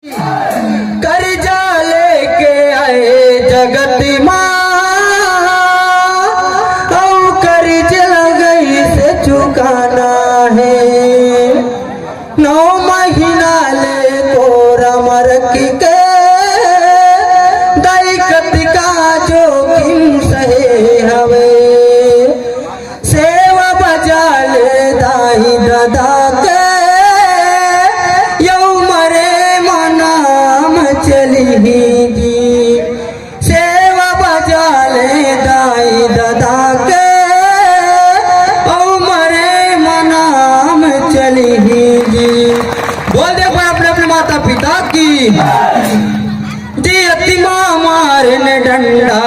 कर्जा लेके आए जगत कर्ज लगई से चुकाना है। 9 महीना ले तोरा मरक के दैकत का जोखिम सहे हवे। सेवा बजा ले दाई दादा के यौ मरे मनाम चली जी। सेवा बजा ले दाई दादा के जी। बोल दे भाई अपने अपने माता पिता की जी। अतिमा मारे ने डंडा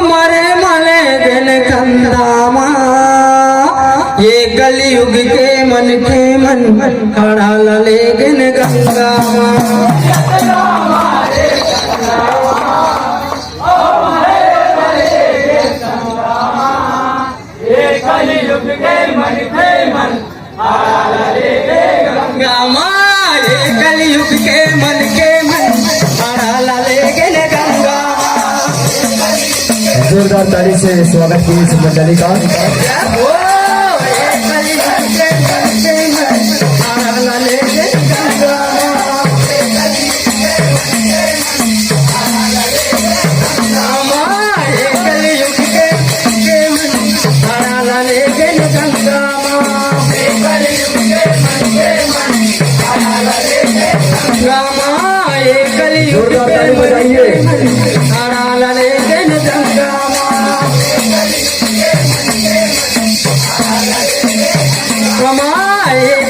मरे मले गन कंदा ये कलयुग के मन खड़ा लले गन गंगा कलयुग के मन गंगा माँ। ये कलयुग के मन खड़ा लले गन गंगा। जोरदार ताली से स्वागत की इस मंडली का। जोरदार ताली बजाइए।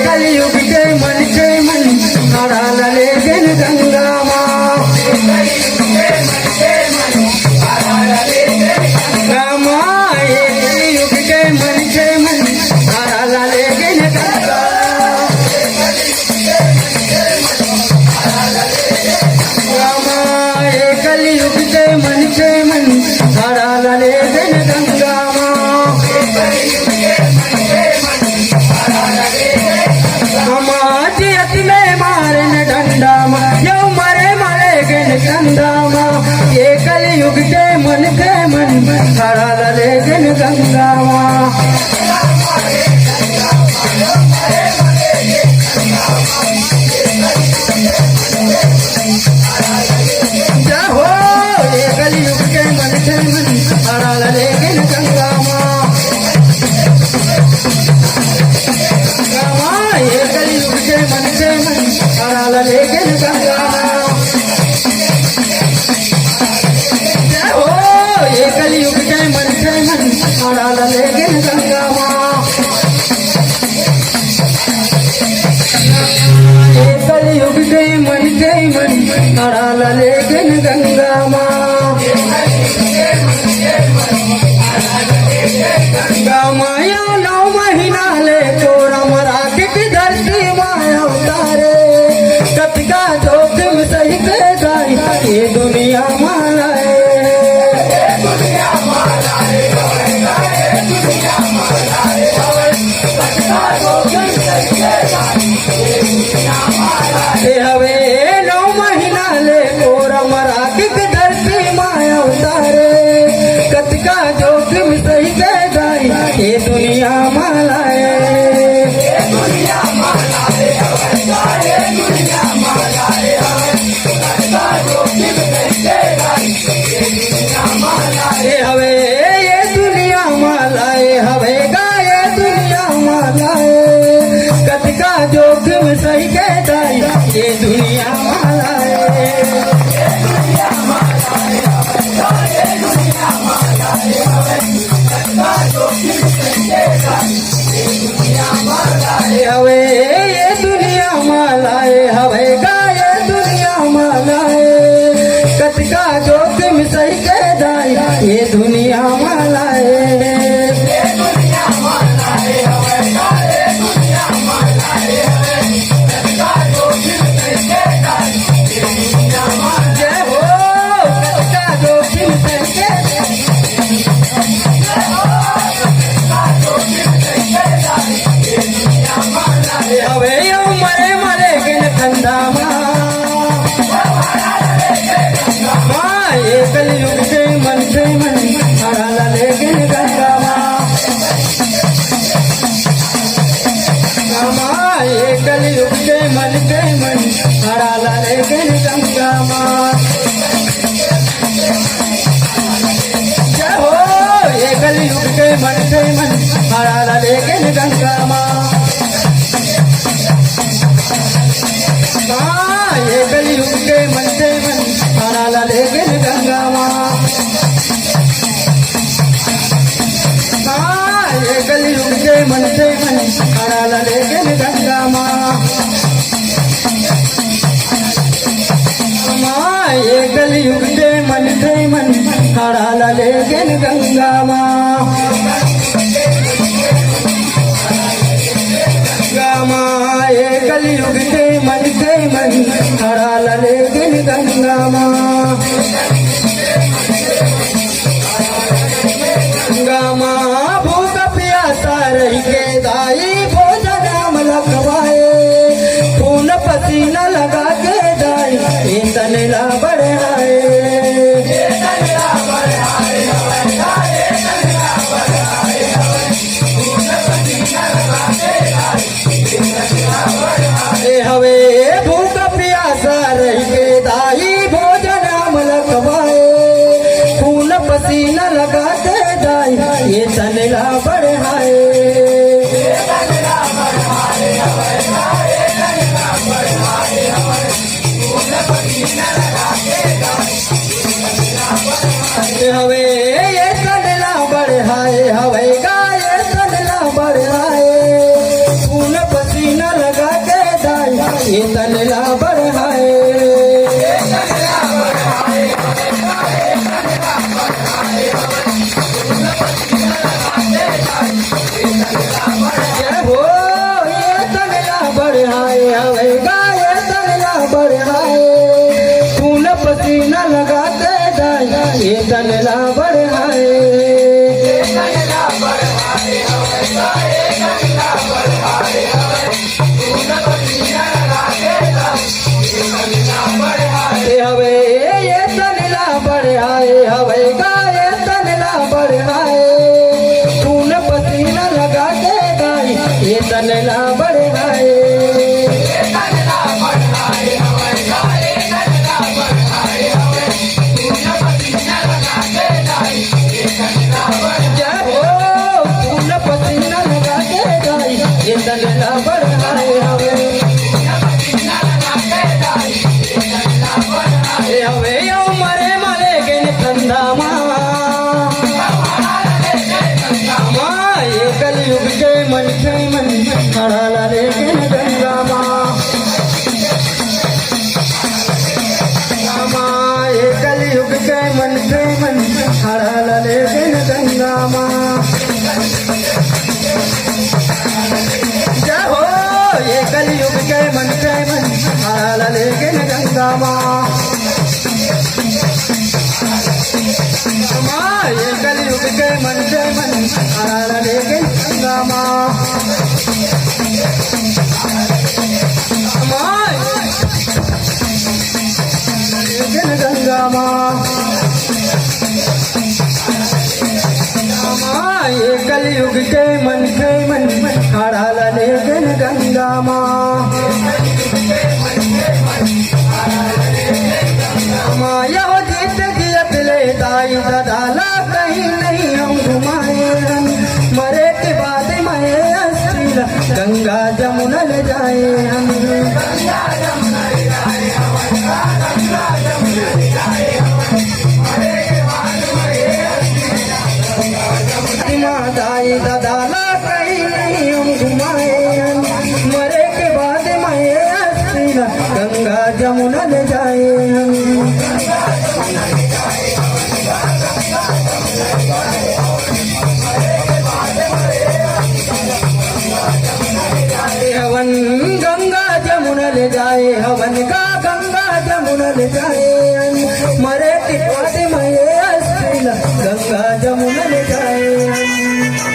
कलयुग के मन खड़ा लले गन गंगा माँ। कलयुग के मन खड़ा लले गन गंगा। कलयुग के मन खड़ा लले गन गंगा ये कलयुग के मन खड़ा लले गन गंगा माँ। हो ये कलयुग के मन खड़ा लले गन गंगा माँ। ये कलयुग के मन खड़ा लले गन गंगा माँ। ये कलयुग के मन खड़ा लले गन गंगा माँ। ये कलयुग के मन खड़ा लले गन गंगा माँ। गंगा माया 9 महीना ले तोरा मरा के धरती माया उतारे। कतिका जोखिम सही के गाई ये दुनिया माला हवे। 9 महीना ले तोरा मरा के धरती माया उतारे। कतिका जोखिम सही के गाई ये दुनिया माला हवे। ये दुनिया माला हवे गाये दुनिया माला। कतिका जोखिम सही के गाई ये दुनिया माला हवे। ये दुनिया माला हवे गाये दुनिया माला। कतिका जोखिम सही के गाई ये दुनिया माला हवे मरे कलयुग के मन हराला लेकिन गंगा माँ जय हो ये कलयुग के मन हराला लेकिन गंगा माँ ये कलयुग के मन हराला लेकिन गंगा माँ ये कलयुग के मन हराला लेकिन गंगा माँ ये कलयुग के मन हराला लेकिन गंगा माँ ये कलयुग के मन हराला लेकिन गंगा माँ गंगा माँ भूख प्यासा रही के दाई भोजन अमल खवाए खून पसीना लगा के दाई तनला बढ़ाए हवे भूख प्यासा रही के दाई भोजन अमल खवाए खून पसीना लगा के दाई ये तनला बढ़ाए हवे ये तनला बढ़ाए हवे गाय तनला बढ़ाए खून पसीना लगा के दाई ये तनला बढ़ाए जय हो ये तनला बढ़ाए हवे गाय तनला बढ़ाए खून पसीना लगा के दाई ये तनला बढ़ाए हवे ये तनला बढ़ाए हवे गाय तनला बढ़ाए खून पसीना लगा के दाई ये तनला बढ़ाए जय हो खून पसीना लगा के दाई ये तनला बढ़ाए हवे हवे यो मरे मरे के कंधा माँ ये कलयुग के मन हराला लेकिन गंगा माँ ये कलयुग के मन हराला लेकिन गंगा माँ जय हो ये कलयुग के मन हराला लेकिन गंगा माँ ये कलयुग के मन हराला लेकिन गंगा माँ लेकिन गंगा माँ ये कलयुग के मन हराला लेकिन गंगा माँ यह जीत जियत ले दाई ददाला कहीं नहीं हम घुमाए हम मरे के बाद मैं अस्थिर गंगा जमुना ले जाए हम दाई ददाला कहीं नहीं हम घुमाए हम मरे के बाद मैं अस्थिर गंगा जमुना ले जाए हम हवन गंगा जमुना ले जाए हवन का गंगा जमुना ले जाए मरे के बाद मैं अस्थिर गंगा जमुना ले जाए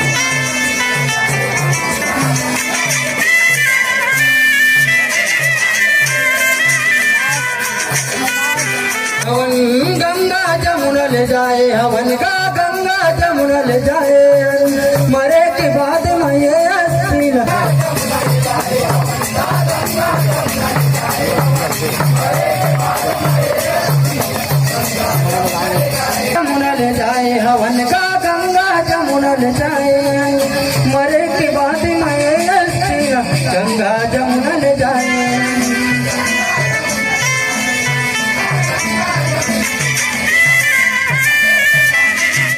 हवन गंगा जमुना ले जाए हवन का गंगा जमुना ले जाए मरे के बाद मैं अस्थिर गंगा जमुना